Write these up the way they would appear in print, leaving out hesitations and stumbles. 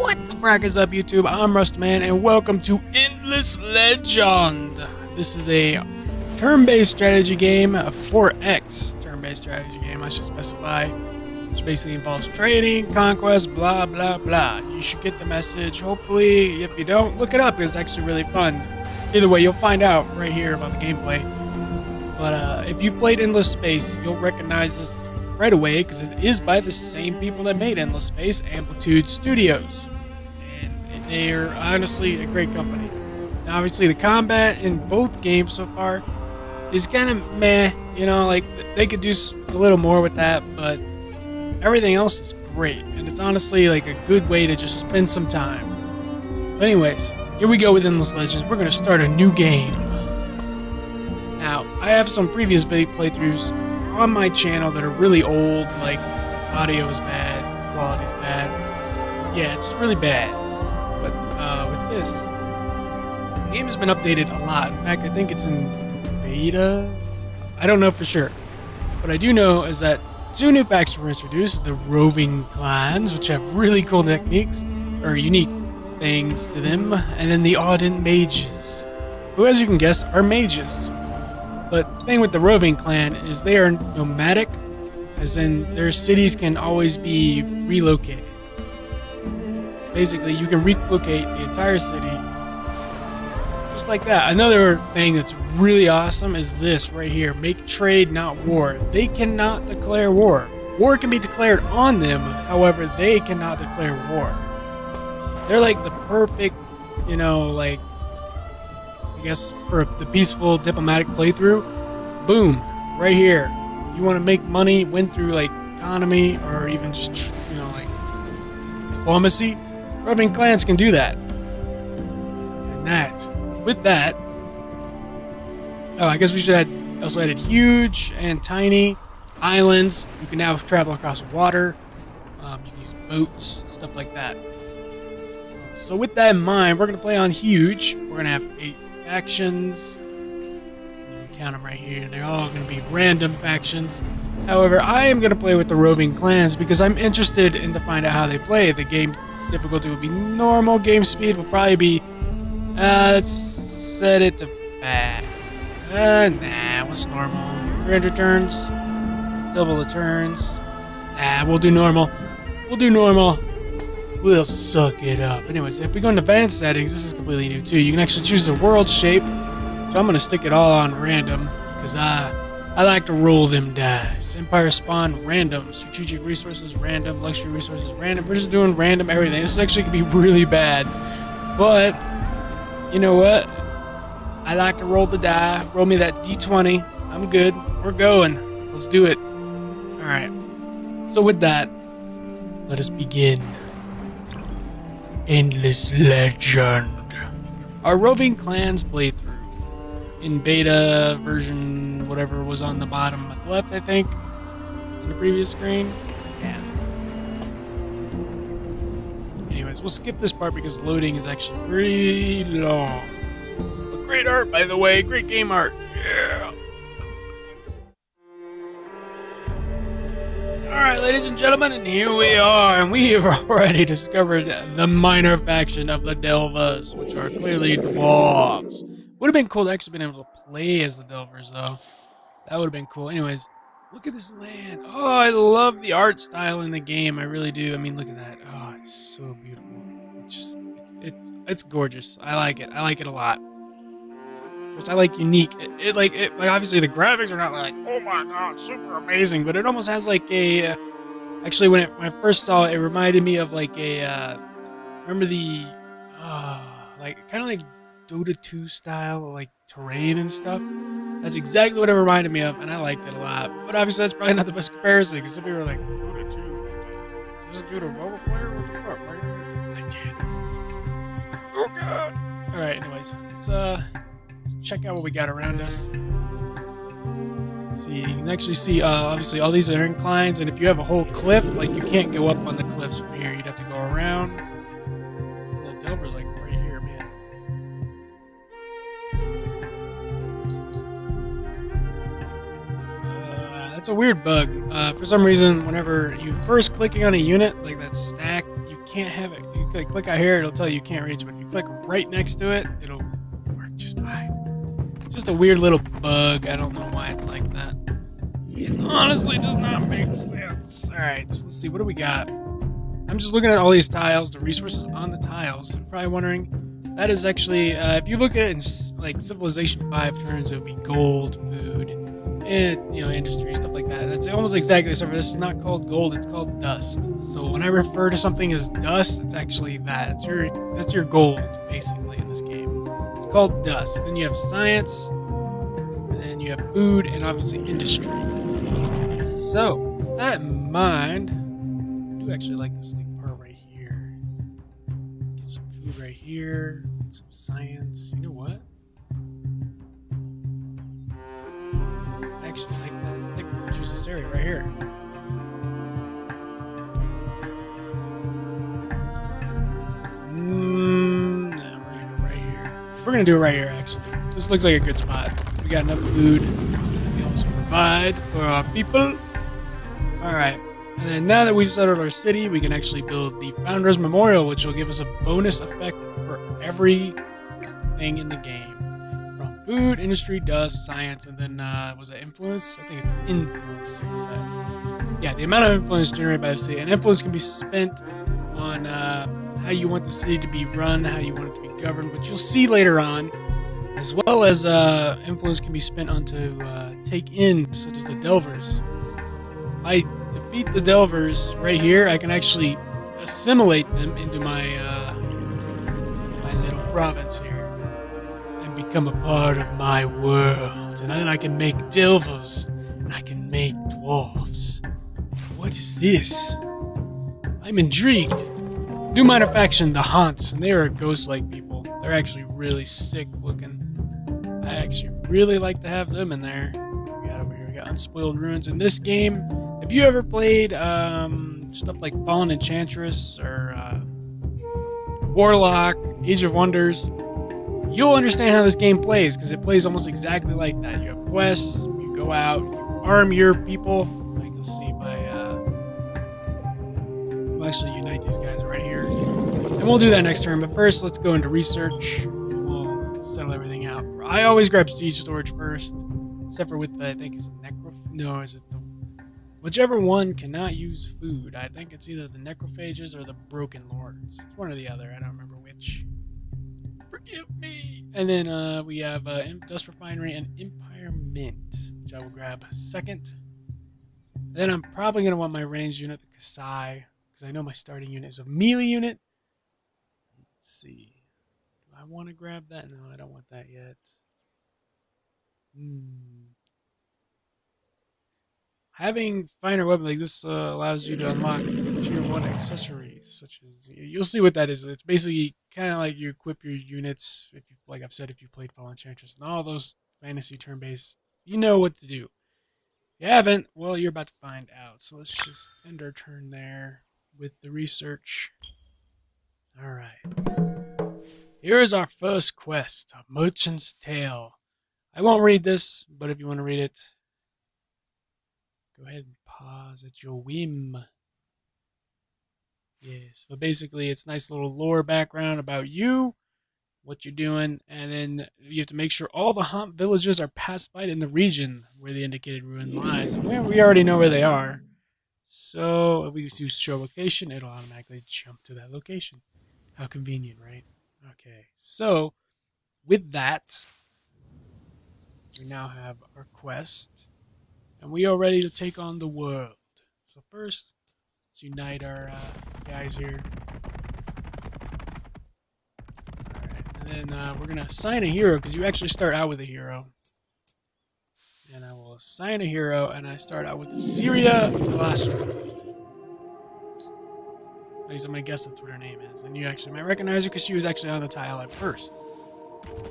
What the frack is up, YouTube? I'm Rustman, and welcome to Endless Legend. This is a turn-based strategy game, a 4X turn-based strategy game, I should specify, which basically involves trading, conquest, blah, blah, blah. You should get the message. Hopefully, if you don't, look it up. It's actually really fun. Either way, you'll find out right here about the gameplay. But if you've played Endless Space, you'll recognize this right away because it is by the same people that made Endless Space, Amplitude Studios. And they're honestly a great company. Now, obviously, the combat in both games so far is kind of meh. You know, like, they could do a little more with that, but everything else is great. And it's honestly like a good way to just spend some time. But anyways, here we go with Endless Legends. We're going to start a new game. Now, I have some previous playthroughs on my channel that are really old, like audio is bad, quality is bad. Yeah, it's really bad. But with this, the game has been updated a lot. In fact, I think it's in beta. I don't know for sure. What I do know is that 2 new factions were introduced, the Roving Clans, which have really cool techniques, or unique things to them, and then the Ardent Mages, who, as you can guess, are mages. But the thing with the Roving Clan is they are nomadic, as in their cities can always be relocated. Basically, you can relocate the entire city, just like that. Another thing that's really awesome is this right here. Make trade, not war. They cannot declare war. War can be declared on them, however, they cannot declare war. They're like the perfect, you know, like, I guess for the peaceful diplomatic playthrough, boom, right here. You want to make money, win through like economy or even just, you know, like diplomacy. Roving Clans can do that. And with that, oh, I guess we should have also added huge and tiny islands. You can now travel across water. You can use boats, stuff like that. So with that in mind, we're going to play on huge. We're going to have 8 factions. You can count them right here. They're all going to be random factions. However, I am going to play with the Roving Clans because I'm interested in to find out how they play. The game difficulty will be normal. Game speed will probably be, let's set it to fast. Nah, what's normal? 300 turns? Double the turns. We'll do normal. We'll do normal. We'll suck it up. Anyways, if we go into advanced settings, this is completely new too. You can actually choose the world shape. So I'm going to stick it all on random because I like to roll them dice. Empire spawn, random. Strategic resources, random. Luxury resources, random. We're just doing random everything. This actually could be really bad. But, you know what? I like to roll the die. Roll me that D20. I'm good. We're going. Let's do it. Alright. So with that, let us begin. Endless Legend. Our Roving Clans playthrough in beta version, whatever was on the bottom left, I think, on the previous screen. Yeah. Anyways, we'll skip this part because loading is actually pretty long. But great art, by the way. Great game art. Yeah. Alright, ladies and gentlemen, and here we are, and we have already discovered the minor faction of the Delvers, which are clearly dwarves. Would have been cool to actually been able to play as the Delvers, though. That would have been cool. Anyways, look at this land. Oh, I love the art style in the game. I really do. I mean, look at that. Oh, it's so beautiful. It's just, it's gorgeous. I like it. I like it a lot. I like unique. Like obviously the graphics are not like, oh my god, super amazing, but it almost has like a. Actually, when I first saw it, it reminded me of like a. Remember the, like kind of like Dota 2 style, like terrain and stuff. That's exactly what it reminded me of, and I liked it a lot. But obviously, that's probably not the best comparison because some people were like, Dota 2, just do the mobile player. What the fuck? I did. Oh god. All right. Anyways, let's check out what we got around us. See, you can actually see, obviously, all these are inclines, and if you have a whole cliff, like, you can't go up on the cliffs from here. You'd have to go around. The Delver's, like, right here, man. That's a weird bug. For some reason, whenever you first clicking on a unit, like that stack, you can't have it. You you click out here, it'll tell you can't reach, but if you click right next to it, it'll work just fine. Just a weird little bug. I don't know why it's like that. It honestly does not make sense. Alright, so let's see. What do we got? I'm just looking at all these tiles, the resources on the tiles. You're probably wondering, that is actually, if you look at it in like Civilization 5 terms, it would be gold, food, and, you know, industry, stuff like that. That's almost exactly the same. This is not called gold, it's called dust. So when I refer to something as dust, it's actually that. That's your gold, basically, in this game. It's called dust. Then you have science, and then you have food, and obviously industry. So, with that in mind, I do actually like this like part right here. Get some food right here, get some science. You know what? I actually like that. I think we're gonna choose this area right here. No, we're gonna go right here. We're gonna do it right here, actually. This looks like a good spot. We got enough food to be able to provide for our people. Alright, and then now that we've settled our city, we can actually build the Founders Memorial, which will give us a bonus effect for everything in the game. From food, industry, dust, science, and then, was it influence? I think it's influence. What was that? Yeah, the amount of influence generated by the city. And influence can be spent on how you want the city to be run, how you want it to be governed, which you'll see later on. As well as influence can be spent on to take in, such as the Delvers. I defeat the Delvers right here, I can actually assimilate them into my my little province here and become a part of my world. And then I can make Delvers and I can make dwarves. What is this? I'm intrigued. New minor faction, the Haunts, and they are ghost-like people. They're actually really sick looking. I actually really like to have them in there. What we got over here? We got Unspoiled Ruins. In this game, have you ever played stuff like Fallen Enchantress or Warlock, Age of Wonders? You'll understand how this game plays, because it plays almost exactly like that. You have quests, you go out, you arm your people. I can see by we'll actually unite these guys right here. And we'll do that next turn, but first let's go into research. We'll settle everything out. I always grab siege storage first, except for with the, I think it's no, is it the, whichever one cannot use food. I think it's either the necrophages or the broken lords. It's one or the other. I don't remember which. Forgive me. And then we have Dust Refinery and Empire Mint, which I will grab second. Then I'm probably going to want my ranged unit, the Kasai, because I know my starting unit is a melee unit. Let's see. Do I want to grab that? No, I don't want that yet. Having finer weapons like this allows you to unlock tier 1 accessories, such as, you'll see what that is. It's basically kind of like you equip your units, if you, like I've said, if you played Fallen Enchantress and all those fantasy turn-based, you know what to do. If you haven't, well, you're about to find out. So let's just end our turn there with the research. Alright. Here is our first quest, A Merchant's Tale. I won't read this, but if you want to read it, go ahead and pause at your whim. Yes, but basically it's nice little lore background about you, what you're doing, and then you have to make sure all the haunt villages are pacified in the region where the indicated ruin lies. And we already know where they are. So if we use show location, it'll automatically jump to that location. How convenient, right? Okay, so with that, we now have our quest. And we are ready to take on the world. So first, let's unite our guys here. Alright, and then we're going to assign a hero, because you actually start out with a hero. And I will assign a hero, and I start out with Syria Velastra. At least I'm going to guess that's what her name is. And you actually might recognize her, because she was actually on the tile at first.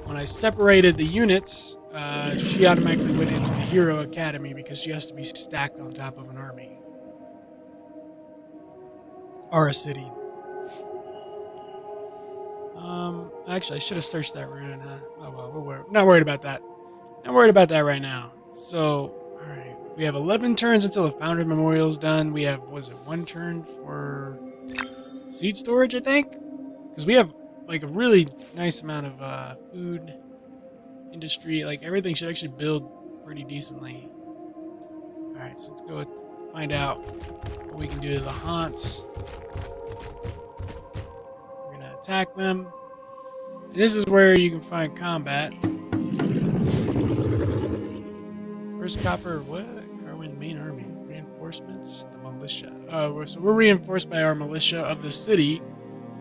When I separated the units, she automatically went into the Hero Academy because she has to be stacked on top of an army. Or a city. Actually, I should have searched that rune, huh? Oh well, we're not worried about that. Not worried about that right now. So, alright. We have 11 turns until the Founder Memorial is done. We have, was it 1 turn for seed storage, I think? because we have like a really nice amount of food industry. Like everything should actually build pretty decently. All right, so let's go find out what we can do to the haunts. We're gonna attack them. And this is where you can find combat. First copper, what? Carwin main army. Reinforcements, the militia. So we're reinforced by our militia of the city.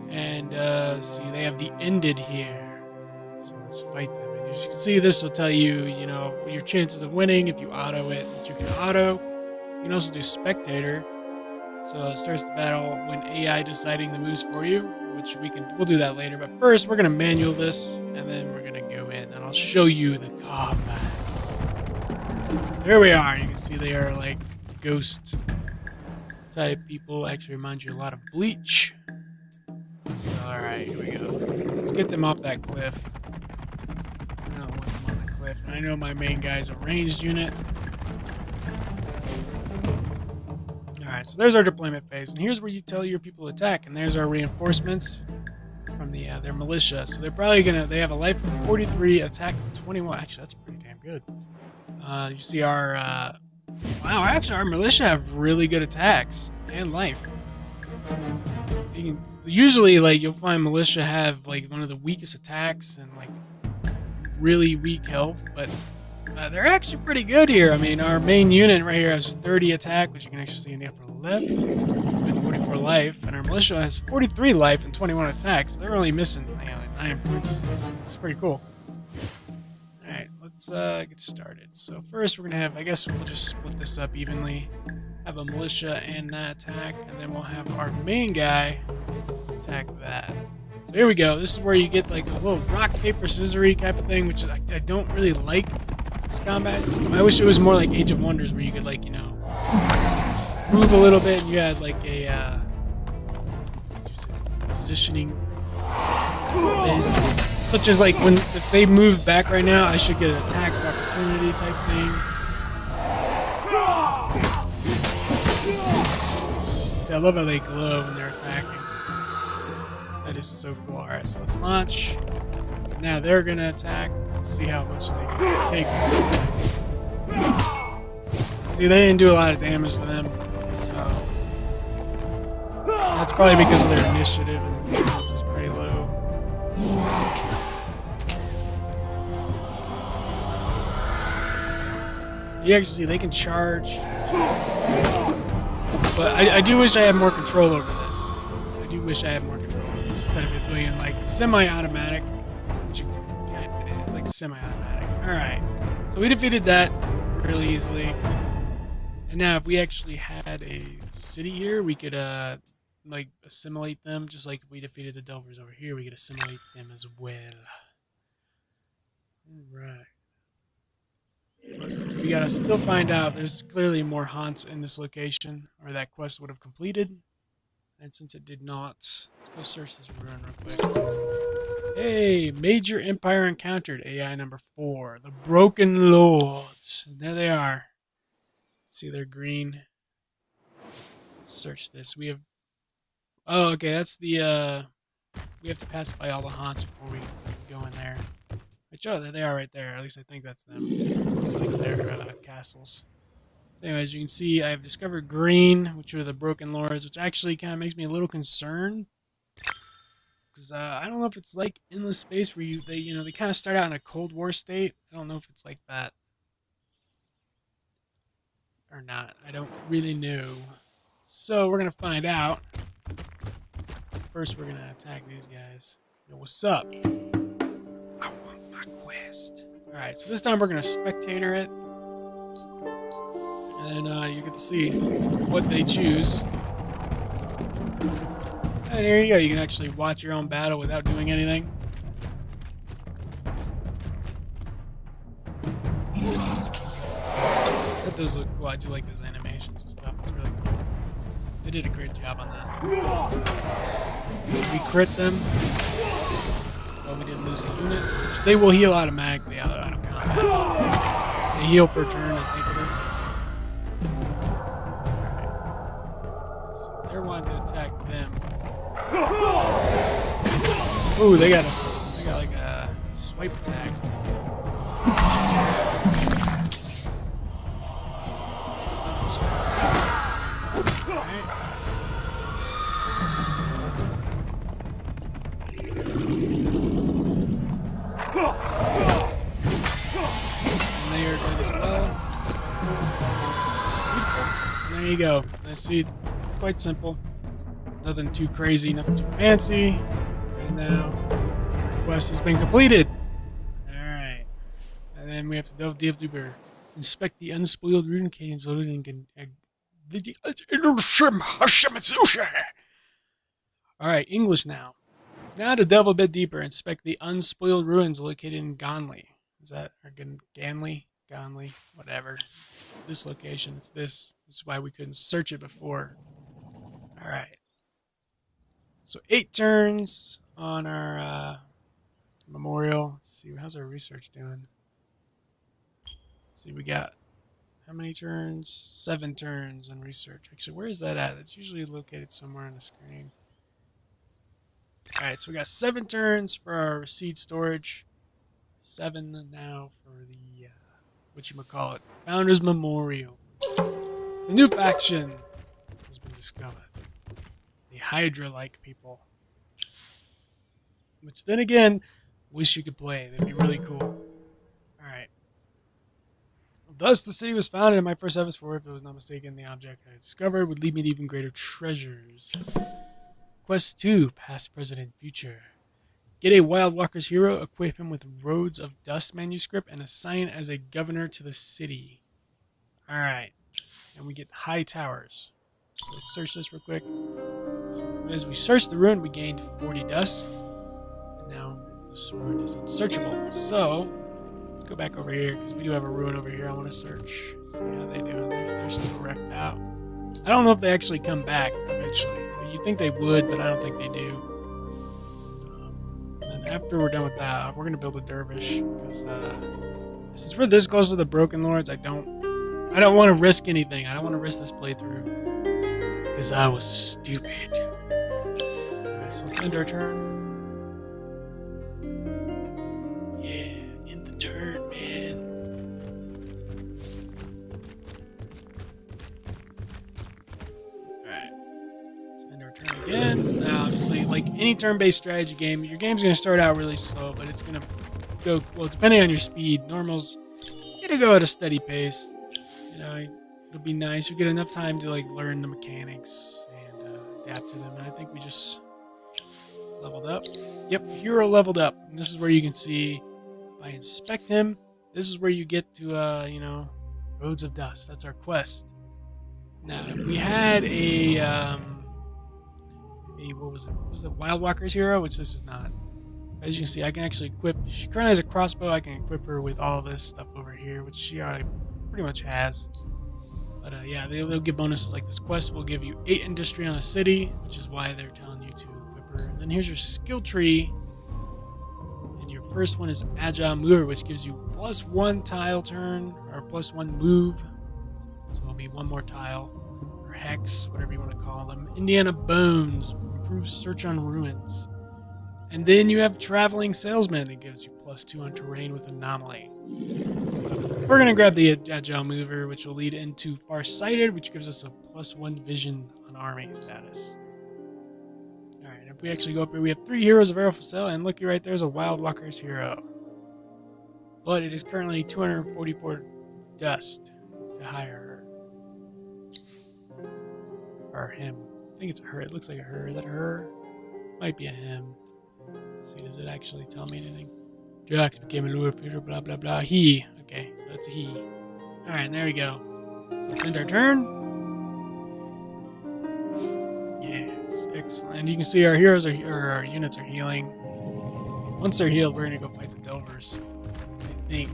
And see, they have the ended here. So let's fight them. And as you can see, this will tell you, you know, your chances of winning if you auto it. That you can auto. You can also do spectator. So it starts the battle when AI deciding the moves for you, which we'll do that later. But first, we're gonna manual this, and then we're gonna go in, and I'll show you the combat. There we are. You can see they are like ghost type people. Actually, remind you a lot of Bleach. So, all right, here we go. Let's get them off that cliff. I don't want them on the cliff. And I know my main guy's a ranged unit. Alright, so there's our deployment phase, and here's where you tell your people to attack, and there's our reinforcements from their militia. So they're probably they have a life of 43, attack of 21. Actually, that's pretty damn good. You see our, wow, actually our militia have really good attacks and life. Usually, like, you'll find militia have, like, one of the weakest attacks and, like, really weak health, but they're actually pretty good here. I mean, our main unit right here has 30 attack, which you can actually see in the upper left, and 44 life, and our militia has 43 life and 21 attack, so they're only missing, you know, 9 points. It's pretty cool. Alright, let's get started. So first we're going to have, I guess we'll just split this up evenly. Have a militia and that attack, and then we'll have our main guy attack that. So here we go. This is where you get like a little rock, paper, scissory type of thing, which is I don't really like this combat system. I wish it was more like Age of Wonders, where you could, like, you know, move a little bit and you had like a positioning base. Such as like if they move back right now, I should get an attack of opportunity type thing. See, I love how they glow when they're attacking. That is so cool. Alright, so let's launch. Now they're gonna attack. See how much they can take. See, they didn't do a lot of damage to them. So that's probably because of their initiative and defense is pretty low. You actually see they can charge. But I do wish I had more control over this. I do wish I had more control over this instead of it being like semi-automatic. Which you kind of, it's like semi-automatic. Alright. So we defeated that really easily. And now if we actually had a city here, we could like assimilate them, just like if we defeated the Delvers over here, we could assimilate them as well. Alright. We gotta still find out. There's clearly more haunts in this location, or that quest would have completed. And since it did not, let's go search this ruin real quick. Hey, major empire encountered. AI number 4, the Broken Lords. There they are. See, they're green. Search this. We have. Oh, okay. That's the. We have to pacify all the haunts before we go in there. Which, oh, there they are right there. At least I think that's them. Looks like they're castles. So anyways, you can see I've discovered green, which are the Broken Lords, which actually kind of makes me a little concerned. Because I don't know if it's like Endless Space where they kind of start out in a Cold War state. I don't know if it's like that or not. I don't really know. So we're going to find out. First, we're going to attack these guys. Yo, what's up? I want my quest. Alright, so this time we're going to spectator it. And you get to see what they choose. And here you go. You can actually watch your own battle without doing anything. That does look cool. I do like those animations and stuff. It's really cool. They did a great job on that. We crit them. Well, we didn't lose a unit. Which they will heal automatically out of combat. They heal per turn, I think it is. Alright. So they're wanting to attack them. Ooh, they got like a swipe attack. Alright. And they are good as well. Beautiful. And there you go. I see, quite simple. Nothing too crazy, nothing too fancy. And now, the quest has been completed. Alright. And then we have to delve deeper. Inspect the unspoiled rune canes loaded in. Alright, English now. Now to delve a bit deeper, inspect the unspoiled ruins located in Ganli. Is that or Ganli? Ganli? Whatever. This location, it's this. That's why we couldn't search it before. Alright. So 8 turns on our memorial. Let's see, how's our research doing? Let's see, we got how many turns? 7 turns on research. Actually, where is that at? It's usually located somewhere on the screen. Alright, so we got 7 turns for our seed storage. 7 now for the, whatchamacallit, Founders Memorial. The new faction has been discovered. The Hydra-like people. Which then again, wish you could play. That'd be really cool. Alright. Thus, the city was founded in my first episode. If it was not mistaken, the object I discovered would lead me to even greater treasures. Quest 2, Past, Present, and Future. Get a Wild Walker's hero, equip him with Roads of Dust manuscript, and assign as a governor to the city. Alright. And we get high towers. So let's search this real quick. As we searched the ruin, we gained 40 dust. And now this ruin is unsearchable. So, let's go back over here, because we do have a ruin over here I want to search. See how they do. They're still wrecked out. I don't know if they actually come back eventually. You think they would, but I don't think they do. And after we're done with that, we're going to build a dervish, because since we're this close to the Broken Lords, I don't want to risk anything. I don't want to risk this playthrough, because I was stupid. Alright, so let's end our turn. Yeah, end the turn, man. Alright. End our turn again. Now, obviously, like any turn-based strategy game, your game's going to start out really slow, but it's going to go, well, depending on your speed. Normals, you're going to go at a steady pace. You know, it'll be nice. You get enough time to like learn the mechanics and adapt to them. And I think we just leveled up. Yep, hero leveled up. And this is where you can see, if I inspect him, this is where you get to, you know, Roads of Dust. That's our quest. Now, if we had what was it? Was it Wild Walker's hero? Which this is not. As you can see, I can actually equip. She currently has a crossbow. I can equip her with all this stuff over here, which she already pretty much has. But yeah, they'll give bonuses like this quest will give you 8 industry on a city, which is why they're telling you to equip her. And then here's your skill tree. And your first one is Agile Mover, which gives you +1 tile turn, or +1 move. So it'll be 1 more tile, or hex, whatever you want to call them. Indiana Bones, improves search on ruins. And then you have Traveling Salesman that gives you +2 on terrain with Anomaly. We're going to grab the Agile Mover, which will lead into Farsighted, which gives us a +1 vision on army status. Alright, if we actually go up here, we have 3 heroes of Arrow for sale, and looky right there's a Wild Walker's hero. But it is currently 244 dust to hire her. Or him. I think it's a her. It looks like a her. Is that a her? Might be a him. Let's see, does it actually tell me anything? Jax became a lure feeder, blah blah blah. He. Okay, so that's a he. Alright, there we go. So let's end our turn. Yes, excellent. And you can see our heroes are, or our units are healing. Once they're healed, we're gonna go fight the Delvers. I think.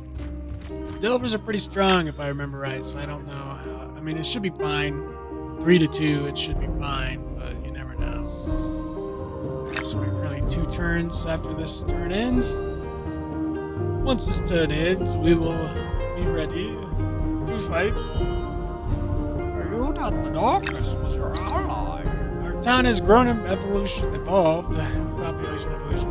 The Delvers are pretty strong if I remember right, so I don't know how. I mean, it should be fine. 3-2, it should be fine, but you never know. Okay, so we're currently 2 turns after this turn ends. Once this turn ends, we will be ready to fight. Are you not the darkness was your ally? Our town has grown and evolved. Population evolution.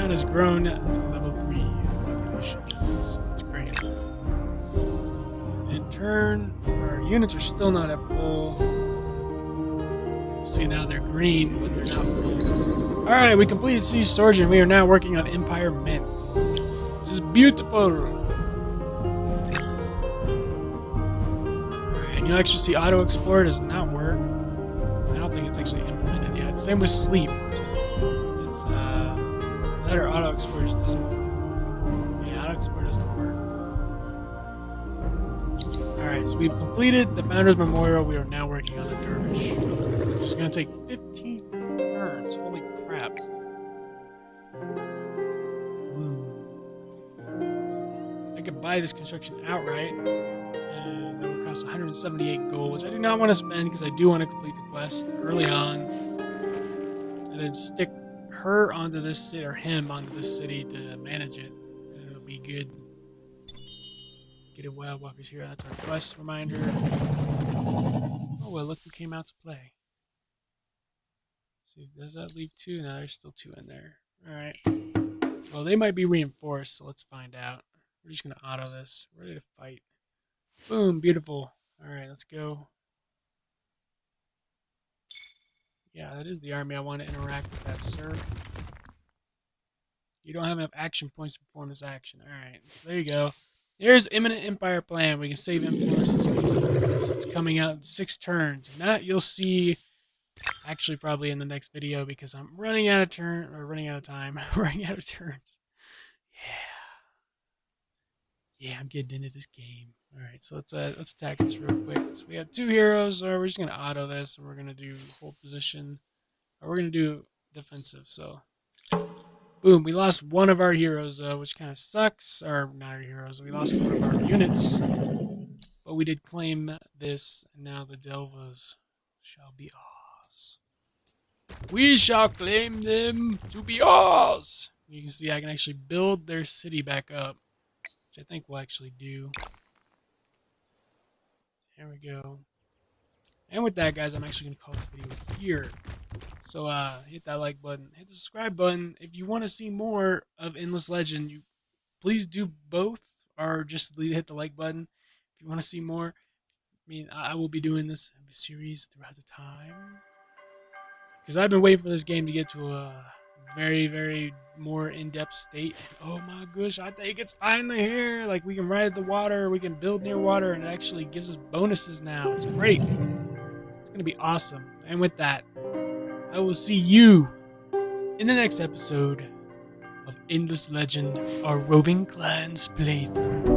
town has grown to level 3 population. So that's great. In turn, our units are still not at full. See, now they're green, but they're not full. Alright, we completed siege storage and we are now working on Empire Mint. Which is beautiful. Alright, and you'll actually see Auto Explore does not work. I don't think it's actually implemented yet. Same with Sleep. It's, that or Auto Explore just doesn't work. Yeah, Auto Explore doesn't work. Alright, so we've completed the Founders Memorial. We are now working on the Dervish. Which is going to take 15 turns. Holy crap. I could buy this construction outright. And that would cost 178 gold, which I do not want to spend because I do want to complete the quest early on. And then stick her onto this city, or him onto this city to manage it. And it'll be good. Get a Wild Walkers here. That's our quest reminder. Oh, well, look who came out to play. See, does that leave 2? No, there's still 2 in there. Alright. Well, they might be reinforced, so let's find out. We're just going to auto this. We're ready to fight. Boom, beautiful. Alright, let's go. Yeah, that is the army I want to interact with that, sir. You don't have enough action points to perform this action. Alright, so there you go. There's Imminent Empire Plan. We can save influences once it's coming out in 6 turns. And that you'll see actually probably in the next video because I'm running out of time. running out of turns. Yeah, I'm getting into this game. Alright, so let's attack this real quick. So we have 2 heroes, so we're just gonna auto this and we're gonna do hold position. Or we're gonna do defensive, so boom, we lost one of our heroes, which kind of sucks. Or not our heroes, we lost one of our units. But we did claim this, and now the Delvas shall be ours. We shall claim them to be ours! You can see I can actually build their city back up, which I think we'll actually do. There we go. And with that, guys, I'm actually going to call this video here. So hit that like button, hit the subscribe button. If you want to see more of Endless Legend, you please do both, or just hit the like button. If you want to see more, I mean, I will be doing this series throughout the time. Because I've been waiting for this game to get to a very, very more in-depth state. Oh my gosh, I think it's finally here. Like, we can ride the water, we can build near water, and it actually gives us bonuses now. It's great. It's going to be awesome. And with that, I will see you in the next episode of Endless Legend, our Roving Clans playthrough.